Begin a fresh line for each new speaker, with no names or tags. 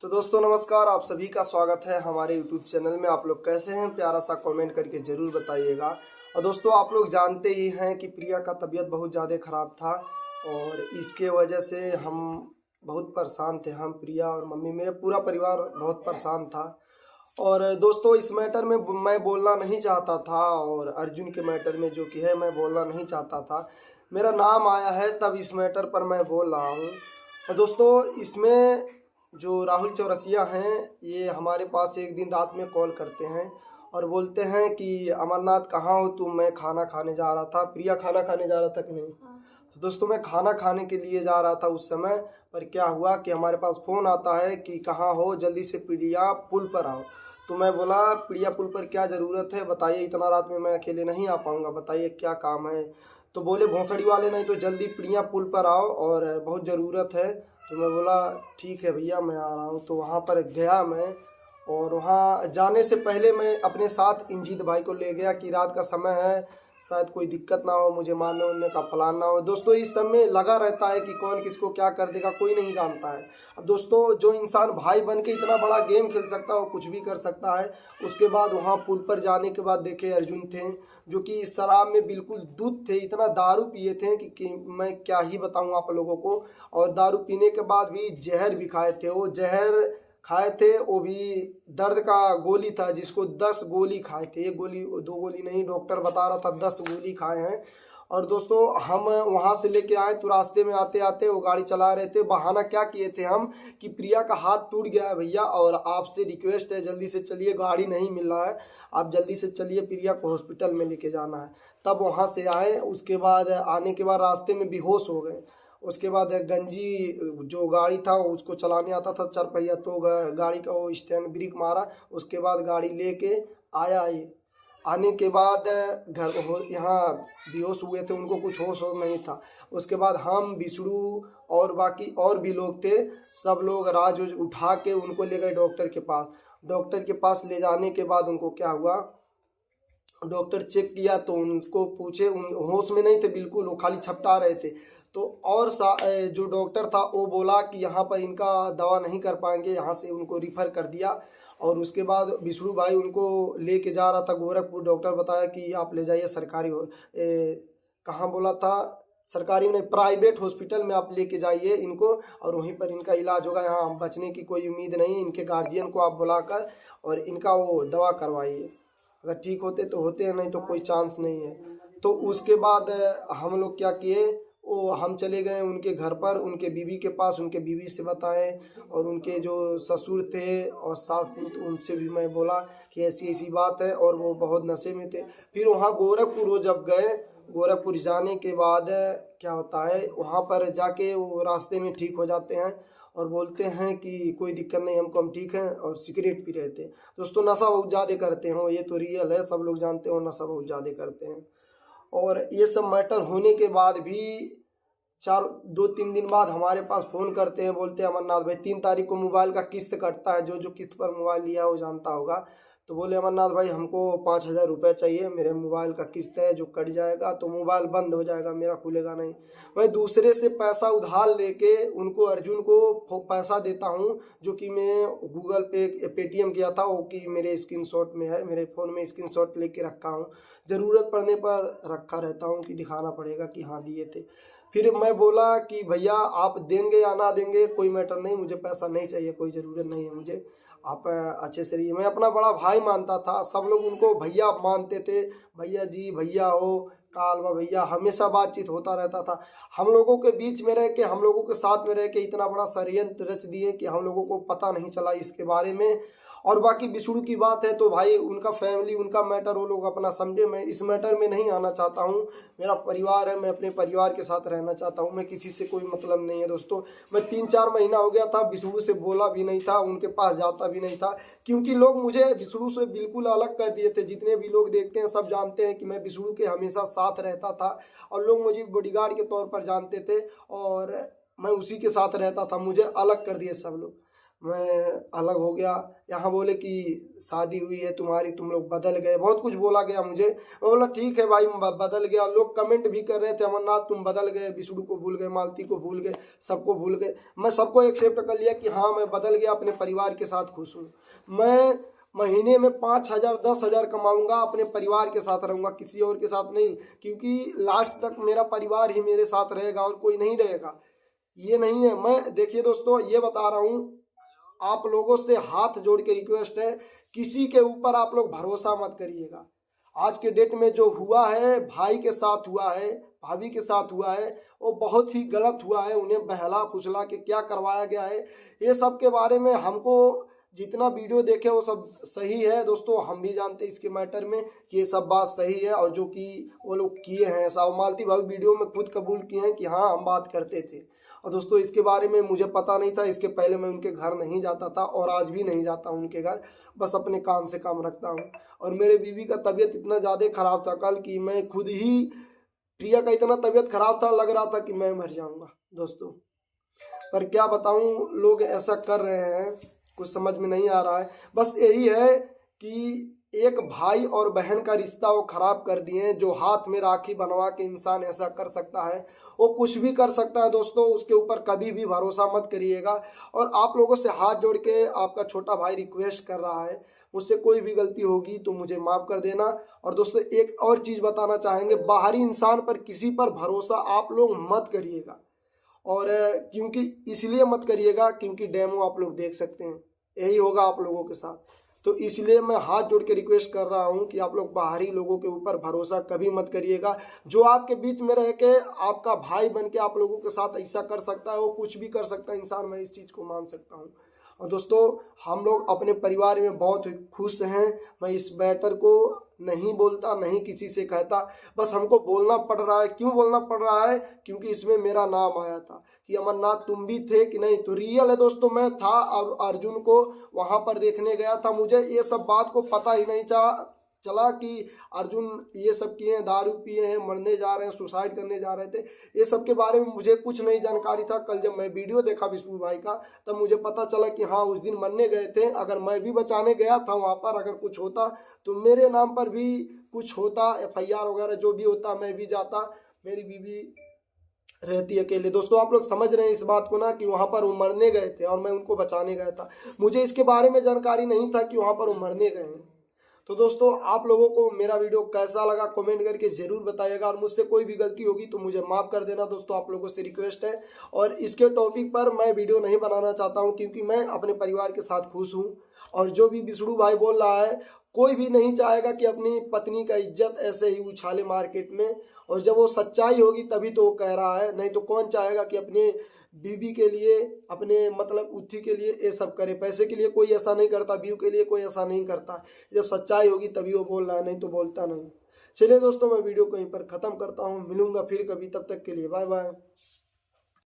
तो दोस्तों नमस्कार, आप सभी का स्वागत है हमारे YouTube चैनल में। आप लोग कैसे हैं? प्यारा सा कमेंट करके ज़रूर बताइएगा। और दोस्तों आप लोग जानते ही हैं कि प्रिया का तबीयत बहुत ज़्यादा ख़राब था और इसके वजह से हम बहुत परेशान थे। हम, प्रिया और मम्मी, मेरे पूरा परिवार बहुत परेशान था। और दोस्तों इस मैटर में मैं बोलना नहीं चाहता था और अर्जुन के मैटर में जो कि है मैं बोलना नहीं चाहता था। मेरा नाम आया है तब इस मैटर पर मैं बोल रहा हूँ। और दोस्तों इसमें जो राहुल चौरसिया हैं ये हमारे पास एक दिन रात में कॉल करते हैं और बोलते हैं कि अमरनाथ कहाँ हो तुम? मैं खाना खाने जा रहा था। प्रिया खाना खाने जा रहा था कि नहीं? तो दोस्तों मैं खाना खाने के लिए जा रहा था उस समय, पर क्या हुआ कि हमारे पास फ़ोन आता है कि कहाँ हो, जल्दी से प्रिया पुल पर आओ। तो मैं बोला प्रिया पुल पर क्या ज़रूरत है बताइए, इतना रात में मैं अकेले नहीं आ पाऊँगा, बताइए क्या काम है। तो बोले भोंसड़ी वाले नहीं तो जल्दी प्रिया पुल पर आओ और बहुत ज़रूरत है। तो मैं बोला ठीक है भैया मैं आ रहा हूँ। तो वहाँ पर गया मैं और वहाँ जाने से पहले मैं अपने साथ इंजीत भाई को ले गया कि रात का समय है, शायद कोई दिक्कत ना हो, मुझे मारने उड़ने का प्लान ना हो। दोस्तों इस समय लगा रहता है कि कौन किसको क्या कर देगा, कोई नहीं जानता है। अब दोस्तों जो इंसान भाई बन के इतना बड़ा गेम खेल सकता है वो कुछ भी कर सकता है। उसके बाद वहाँ पुल पर जाने के बाद देखे अर्जुन थे जो कि शराब में बिल्कुल दूध थे, इतना दारू पिए थे कि मैं क्या ही बताऊँ आप लोगों को। और दारू पीने के बाद भी जहर भी खाए थे। वो जहर खाए थे वो भी दर्द का गोली था जिसको 10 गोली खाए थे, 1 गोली 2 गोली नहीं, डॉक्टर बता रहा था 10 गोली खाए हैं। और दोस्तों हम वहाँ से लेके आए तो रास्ते में आते आते वो गाड़ी चला रहे थे। बहाना क्या किए थे हम कि प्रिया का हाथ टूट गया है भैया और आपसे रिक्वेस्ट है जल्दी से चलिए, गाड़ी नहीं मिल रहा है, आप जल्दी से चलिए, प्रिया को हॉस्पिटल में लेके जाना है। तब वहाँ से आए, उसके बाद आने के बाद रास्ते में बेहोश हो गए। उसके बाद गंजी जो गाड़ी था उसको चलाने आता था 4 पहिया, तो गाड़ी का वो स्टैंड ब्रेक मारा। उसके बाद गाड़ी लेके आया। ये आने के बाद घर यहाँ बेहोश हुए थे, उनको कुछ होश नहीं था। उसके बाद हम, विष्णु और बाकी और भी लोग थे, सब लोग राज उठा के उनको ले गए डॉक्टर के पास। डॉक्टर के पास ले जाने के बाद उनको क्या हुआ, डॉक्टर चेक किया तो उनको पूछे, उन होश में नहीं थे बिल्कुल, वो खाली छपटा रहे थे। तो और जो डॉक्टर था वो बोला कि यहाँ पर इनका दवा नहीं कर पाएंगे, यहाँ से उनको रिफ़र कर दिया। और उसके बाद विष्णु भाई उनको लेके जा रहा था गोरखपुर। डॉक्टर बताया कि आप ले जाइए सरकारी कहाँ बोला था, सरकारी में प्राइवेट हॉस्पिटल में आप लेके जाइए इनको और वहीं पर इनका इलाज होगा, यहाँ बचने की कोई उम्मीद नहीं। इनके गार्जियन को आप बुलाकर और इनका वो दवा करवाइए, अगर ठीक होते तो होते हैं, नहीं तो कोई चांस नहीं है। तो उसके बाद हम लोग क्या किए, वो हम चले गए उनके घर पर, उनके बीवी के पास, उनके बीवी से बताएं और उनके जो ससुर थे और सास थी तो उनसे भी मैं बोला कि ऐसी ऐसी बात है और वो बहुत नशे में थे। फिर वहाँ गोरखपुर वो जब गए, गोरखपुर जाने के बाद क्या होता है, वहाँ पर जाके वो रास्ते में ठीक हो जाते हैं और बोलते हैं कि कोई दिक्कत नहीं हमको, हम ठीक हैं, और सिगरेट पी रहे थे। दोस्तों नशा बहुत ज़्यादा करते हैं, ये तो रियल है, सब लोग जानते हो नशा बहुत ज़्यादा करते हैं। और ये सब मैटर होने के बाद भी 2-3 दिन बाद हमारे पास फ़ोन करते हैं, बोलते हैं अमरनाथ भाई 3 तारीख को मोबाइल का किस्त कटता है, जो जो किस्त पर मोबाइल लिया है वो जानता होगा। तो बोले अमरनाथ भाई हमको 5,000 रुपये चाहिए, मेरे मोबाइल का किस्त है, जो कट जाएगा तो मोबाइल बंद हो जाएगा, मेरा खुलेगा नहीं। मैं दूसरे से पैसा उधार लेके उनको, अर्जुन को पैसा देता हूँ, जो कि मैं गूगल पे पेटीएम किया था, वो कि मेरे स्क्रीनशॉट में है, मेरे फ़ोन में स्क्रीनशॉट लेके रखा हूँ, ज़रूरत पड़ने पर रखा रहता हूँ कि दिखाना पड़ेगा कि हाँ दिए थे। फिर मैं बोला कि भैया आप देंगे या ना देंगे कोई मैटर नहीं, मुझे पैसा नहीं चाहिए, कोई ज़रूरत नहीं है मुझे, आप अच्छे से रहिए। मैं अपना बड़ा भाई मानता था, सब लोग उनको भैया मानते थे, भैया जी, भैया हो, कालवा भैया, हमेशा बातचीत होता रहता था। हम लोगों के बीच में रह के, हम लोगों के साथ में रह के इतना बड़ा षड्यंत्र रच दिए कि हम लोगों को पता नहीं चला इसके बारे में। और बाकी विष्णु की बात है तो भाई उनका फैमिली, उनका मैटर वो लोग अपना समझे, मैं इस मैटर में नहीं आना चाहता हूँ। मेरा परिवार है, मैं अपने परिवार के साथ रहना चाहता हूँ, मैं किसी से कोई मतलब नहीं है। दोस्तों मैं 3-4 महीना हो गया था, विष्णु से बोला भी नहीं था, उनके पास जाता भी नहीं था, क्योंकि लोग मुझे विष्णु से बिल्कुल अलग कर दिए थे। जितने भी लोग देखते हैं सब जानते हैं कि मैं विष्णु के हमेशा साथ रहता था और लोग मुझे बॉडीगार्ड के तौर पर जानते थे और मैं उसी के साथ रहता था, मुझे अलग कर दिए सब लोग। मैं अलग हो गया। यहाँ बोले कि शादी हुई है तुम्हारी, तुम लोग बदल गए, बहुत कुछ बोला गया मुझे। मैं बोला ठीक है भाई, बदल गया। लोग कमेंट भी कर रहे थे अमरनाथ तुम बदल गए, विष्णु को भूल गए, मालती को भूल गए, सबको भूल गए। मैं सबको एक्सेप्ट कर लिया कि हाँ मैं बदल गया, अपने परिवार के साथ खुश हूँ। मैं महीने में 5,000 10,000 कमाऊंगा, अपने परिवार के साथ रहूंगा, किसी और के साथ नहीं, क्योंकि लास्ट तक मेरा परिवार ही मेरे साथ रहेगा और कोई नहीं रहेगा। ये नहीं है। मैं देखिए दोस्तों ये बता रहा हूँ, आप लोगों से हाथ जोड़ के रिक्वेस्ट है, किसी के ऊपर आप लोग भरोसा मत करिएगा। आज के डेट में जो हुआ है, भाई के साथ हुआ है, भाभी के साथ हुआ है, वो बहुत ही गलत हुआ है। उन्हें बहला फुसला के क्या करवाया गया है, ये सब के बारे में हमको जितना वीडियो देखे वो सब सही है दोस्तों। हम भी जानते हैं इसके मैटर में कि ये सब बात सही है, और जो कि वो लोग किए हैं ऐसा, मालती भाभी वीडियो में खुद कबूल किए हैं कि हाँ हम बात करते थे। और दोस्तों इसके बारे में मुझे पता नहीं था, इसके पहले मैं उनके घर नहीं जाता था और आज भी नहीं जाता हूँ उनके घर, बस अपने काम से काम रखता हूँ। और मेरे बीवी का तबीयत इतना ज़्यादा ख़राब था कल कि मैं खुद ही, प्रिया का इतना तबीयत ख़राब था, लग रहा था कि मैं मर जाऊँगा दोस्तों। पर क्या बताऊँ, लोग ऐसा कर रहे हैं, कुछ समझ में नहीं आ रहा है। बस यही है कि एक भाई और बहन का रिश्ता वो खराब कर दिए हैं। जो हाथ में राखी बनवा के इंसान ऐसा कर सकता है, वो कुछ भी कर सकता है दोस्तों। उसके ऊपर कभी भी भरोसा मत करिएगा। और आप लोगों से हाथ जोड़ के आपका छोटा भाई रिक्वेस्ट कर रहा है, मुझसे कोई भी गलती होगी तो मुझे माफ़ कर देना। और दोस्तों एक और चीज़ बताना चाहेंगे, बाहरी इंसान पर किसी पर भरोसा आप लोग मत करिएगा। और क्योंकि इसलिए मत करिएगा क्योंकि डेमो आप लोग देख सकते हैं, यही होगा आप लोगों के साथ। तो इसलिए मैं हाथ जोड़ के रिक्वेस्ट कर रहा हूं कि आप लोग बाहरी लोगों के ऊपर भरोसा कभी मत करिएगा। जो आपके बीच में रह के आपका भाई बन के आप लोगों के साथ ऐसा कर सकता है, वो कुछ भी कर सकता है इंसान, मैं इस चीज़ को मान सकता हूं। और दोस्तों हम लोग अपने परिवार में बहुत खुश हैं। मैं इस मैटर को नहीं बोलता, नहीं किसी से कहता, बस हमको बोलना पड़ रहा है। क्यों बोलना पड़ रहा है? क्योंकि इसमें मेरा नाम आया था कि अमरनाथ तुम भी थे कि नहीं। तो रियल है दोस्तों, मैं था और अर्जुन को वहां पर देखने गया था। मुझे ये सब बात को पता ही नहीं चला कि अर्जुन ये सब किए हैं, दारू पिए हैं, मरने जा रहे हैं, सुसाइड करने जा रहे थे। ये सब के बारे में मुझे कुछ नहीं जानकारी था। कल जब मैं वीडियो देखा विष्णु भाई का, तब मुझे पता चला कि हाँ उस दिन मरने गए थे। अगर मैं भी बचाने गया था वहाँ पर, अगर कुछ होता तो मेरे नाम पर भी कुछ होता, FIR वगैरह जो भी होता, मैं भी जाता। मेरी बीवी रहती अकेले। दोस्तों आप लोग समझ रहे हैं इस बात को ना, कि वहाँ पर वो मरने गए थे और मैं उनको बचाने गया था। मुझे इसके बारे में जानकारी नहीं था कि वहाँ पर वो मरने गए हैं। तो दोस्तों आप लोगों को मेरा वीडियो कैसा लगा कमेंट करके ज़रूर बताइएगा। और मुझसे कोई भी गलती होगी तो मुझे माफ़ कर देना दोस्तों, आप लोगों से रिक्वेस्ट है। और इसके टॉपिक पर मैं वीडियो नहीं बनाना चाहता हूँ क्योंकि मैं अपने परिवार के साथ खुश हूँ। और जो भी विष्णु भाई बोल रहा है, कोई भी नहीं चाहेगा कि अपनी पत्नी का इज्जत ऐसे ही उछाले मार्केट में। और जब वो सच्चाई होगी तभी तो वो कह रहा है, नहीं तो कौन चाहेगा कि अपने बीबी के लिए, अपने मतलब उथी के लिए ये सब करे। पैसे के लिए कोई ऐसा नहीं करता, व्यू के लिए कोई ऐसा नहीं करता। जब सच्चाई होगी तभी वो बोल रहा है, नहीं तो बोलता नहीं। चलिए दोस्तों मैं वीडियो कहीं पर ख़त्म करता हूँ, मिलूंगा फिर कभी, तब तक के लिए बाय बाय।